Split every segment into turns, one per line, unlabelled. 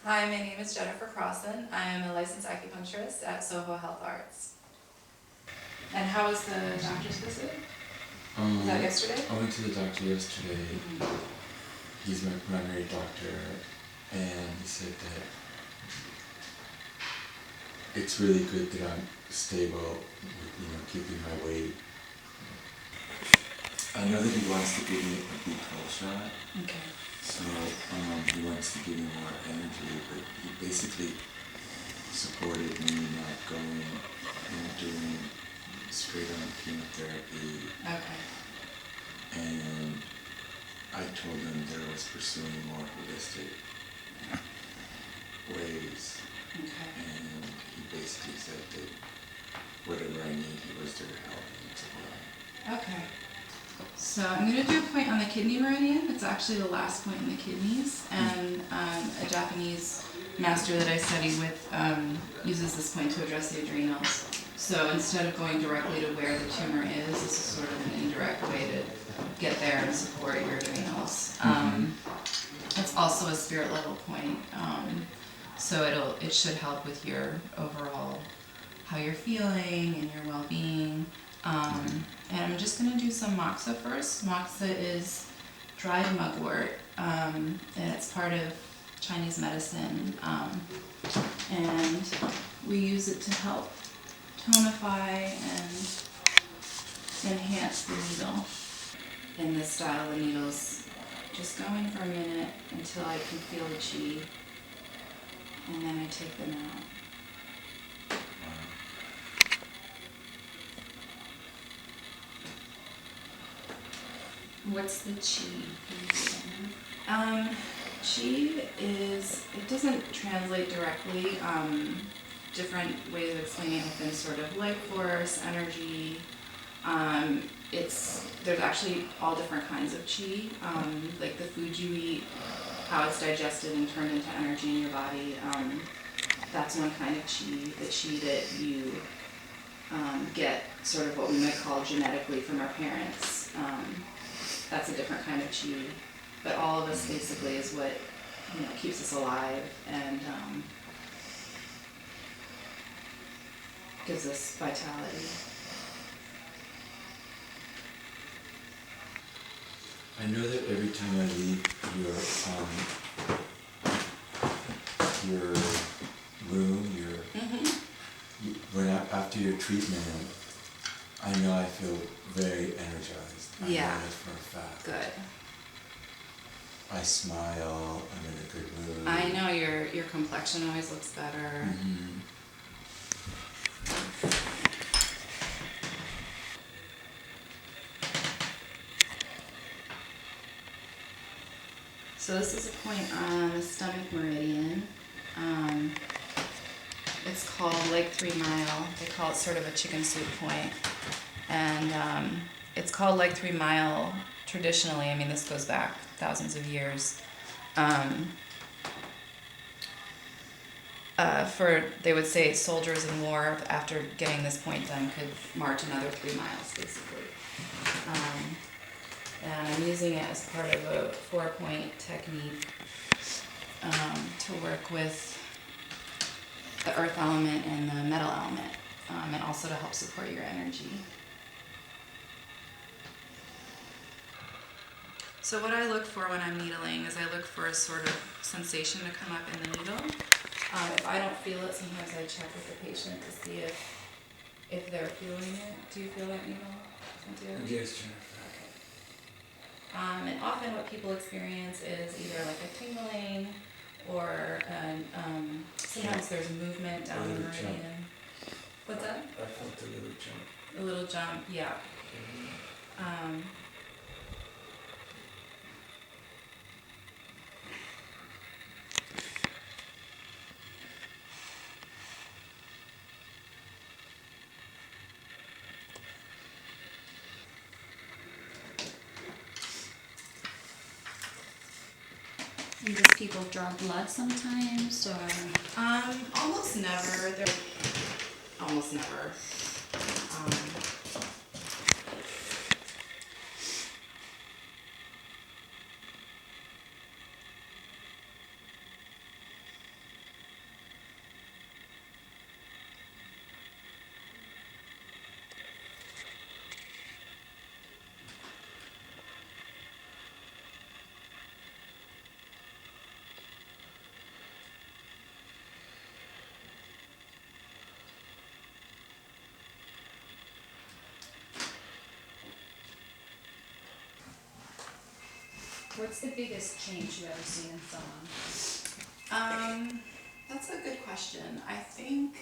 Hi, my name is Jennifer Crossan. I am a licensed acupuncturist at Soho Health Arts. And how was the doctor's visit? Was that yesterday?
I went to the doctor yesterday.
Mm-hmm.
He's my primary doctor, and he said that it's really good that I'm stable with, keeping my weight. I know that he wants to give me a B12 shot.
Okay.
So he wants to give me more energy, but he basically supported me not going and doing straight on chemotherapy.
Okay.
And I told him that I was pursuing more holistic ways.
Okay.
And he basically said that whatever I need, he was there to help me as well.
Okay. So I'm going to do a point on the kidney meridian. It's actually the last point in the kidneys, and a Japanese master that I study with uses this point to address the adrenals. So instead of going directly to where the tumor is, this is sort of an indirect way to get there and support your adrenals. It's also a spirit level point, so it should help with your overall how you're feeling and your well-being. And I'm just going to do some moxa first. Moxa is dried mugwort, and it's part of Chinese medicine, and we use it to help tonify and enhance the needle. In this style, the needle's just going for a minute until I can feel the chi, and then I take them out. What's the chi? Chi is, it doesn't translate directly. Different ways of explaining it have been sort of life force, energy. There's actually all different kinds of chi, like the food you eat, how it's digested and turned into energy in your body. That's one kind of chi, the chi that you get sort of what we might call genetically from our parents. That's a different kind of chi, but all of us basically is what keeps us alive and gives us vitality.
I know that every time I leave your room, after your treatment, I know I feel very energized. I know that for a fact.
Good.
I smile. I'm in a good mood.
I know your complexion always looks better.
Mm-hmm.
So this is a point on the stomach meridian. It's called Leg 3 Mile. They call it sort of a chicken soup point. And it's called Leg 3 Mile traditionally. I mean, this goes back thousands of years. They would say soldiers in war, after getting this point done, could march another 3 miles, basically. And I'm using it as part of a 4-point technique to work with the earth element and the metal element, and also to help support your energy. So what I look for when I'm needling is I look for a sort of sensation to come up in the needle. If I don't feel it, sometimes I check with the patient to see if they're feeling it. Do you feel that needle?
Yes, Jennifer.
And often what people experience is either like a tingling or sometimes there's movement down the meridian. What's that?
I felt a little jump.
A little jump, yeah.
And do people draw blood sometimes, or?
Almost never. Almost never.
What's the biggest change you've ever seen in someone?
That's a good question. I think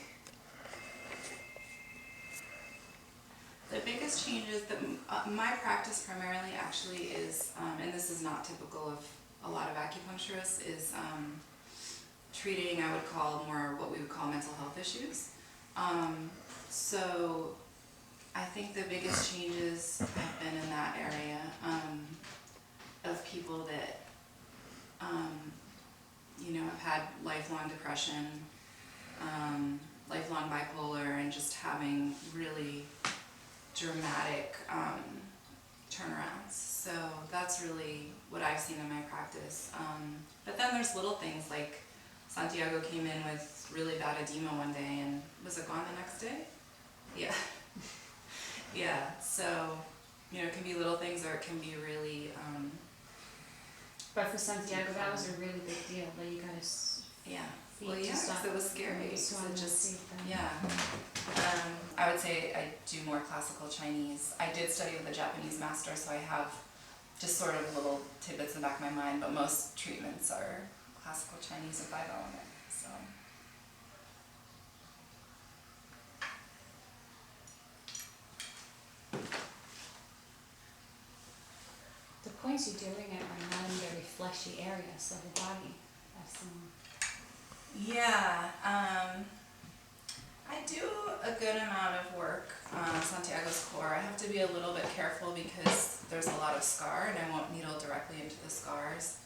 the biggest changes that my practice primarily actually is, and this is not typical of a lot of acupuncturists, is treating, I would call more what we would call mental health issues. So I think the biggest changes have been in that area of people that have had lifelong depression, lifelong bipolar, and just having really dramatic turnarounds. So that's really what I've seen in my practice. But then there's little things like Santiago came in with really bad edema one day, and was it gone the next day? Yeah. Yeah, so, it can be little things, or it can be really,
But for Santiago, that was a really big deal, that you guys
yeah.
feet
Well,
to
yeah, 'cause
stop.
it was scary.
Just
'Cause
wanted
it
to
just,
see them.
yeah. I would say I do more classical Chinese. I did study with a Japanese master, so I have just sort of little tidbits in the back of my mind, but most treatments are classical Chinese with 5-element, so.
The points you're doing it are not in very fleshy areas of the body. That's
Yeah, I do a good amount of work on Santiago's core. I have to be a little bit careful because there's a lot of scar, and I won't needle directly into the scars.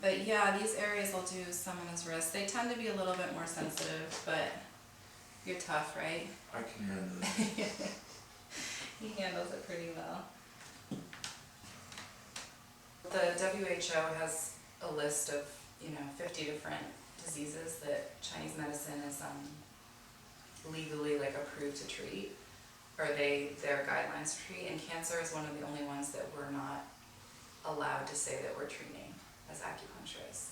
But yeah, these areas I'll do some on his wrist. They tend to be a little bit more sensitive, but you're tough, right?
I can handle it.
He handles it pretty well. The WHO has a list of, 50 different diseases that Chinese medicine is legally approved to treat, or their guidelines to treat, and cancer is one of the only ones that we're not allowed to say that we're treating as acupuncturists.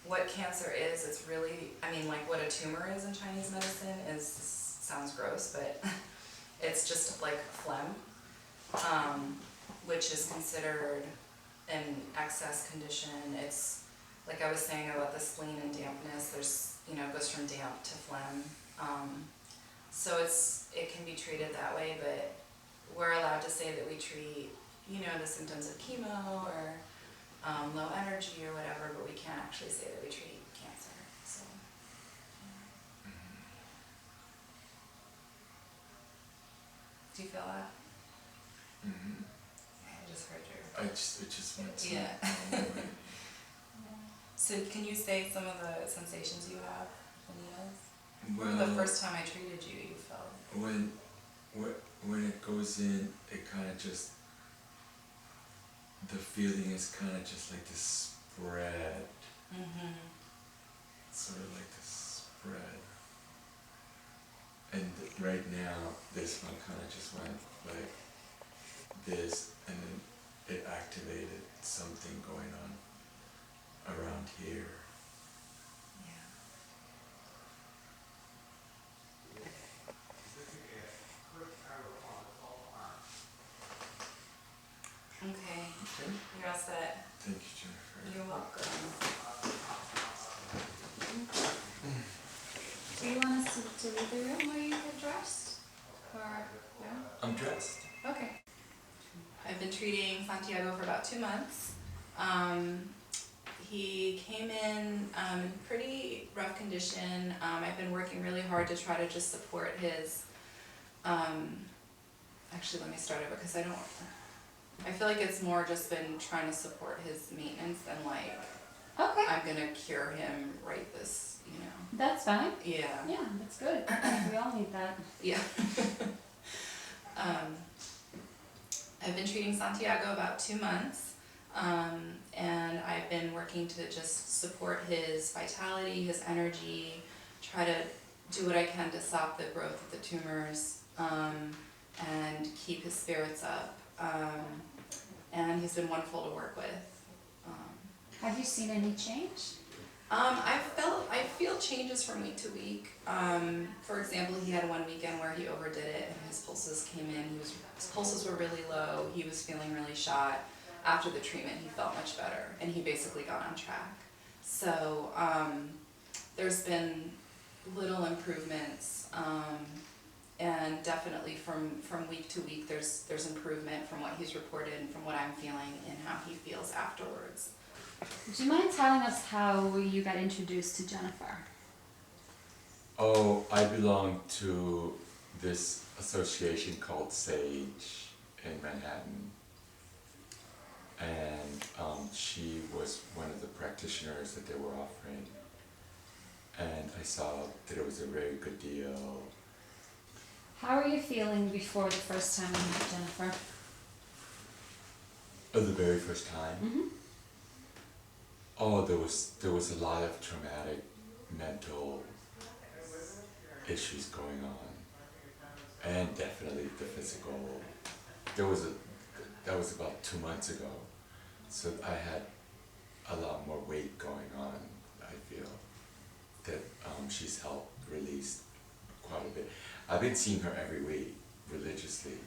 What cancer is, it's really, what a tumor is in Chinese medicine sounds gross, but it's just like phlegm, which is considered an excess condition. It's like I was saying about the spleen and dampness, there's, it goes from damp to phlegm. So it can be treated that way, but we're allowed to say that we treat, the symptoms of chemo or low energy or whatever, but we can't actually say that we treat cancer. So, do you feel that?
Mm-hmm.
I just heard your.
It just went to
Yeah. So can you say some of the sensations you have when he does?
Well,
Or the first time I treated you, you felt?
when it goes in, it kind of just, the feeling is kind of just like this spread,
Mm-hmm.
sort of like this spread. And right now, this one kind of just went like this, and then it activated something going on around here.
Yeah. Okay,
Okay.
you're all set.
Thank you, Jennifer.
You're welcome.
Do you want us to leave the room where you get dressed? Or, no?
I'm dressed.
Okay.
I've been treating Santiago for about 2 months. He came in pretty rough condition. I've been working really hard to try to just support his, actually let me start over because I feel like it's more just been trying to support his maintenance than
Okay.
I'm gonna cure him right this,
That's fine.
Yeah.
Yeah, that's good. We all need that.
Yeah. I've been treating Santiago about 2 months, and I've been working to just support his vitality, his energy, try to do what I can to stop the growth of the tumors, and keep his spirits up. And he's been wonderful to work with.
Have you seen any change?
I feel changes from week to week. For example, he had one weekend where he overdid it and his pulses came in. His pulses were really low. He was feeling really shot. after the treatment he felt much better and he basically got on track. So there's been little improvements, and definitely from week to week there's improvement from what he's reported and from what I'm feeling and how he feels afterwards.
Would you mind telling us how you got introduced to Jennifer?
Oh, I belong to this association called SAGE in Manhattan. And she was one of the practitioners that they were offering. And I saw that it was a very good deal.
How were you feeling before the first time you met Jennifer?
Oh, the very first time?
Mm-hmm.
Oh, there was a lot of traumatic mental issues going on, and definitely the physical. That was about 2 months ago, so I had a lot more weight going on. I feel that she's helped release quite a bit. I've been seeing her every week religiously.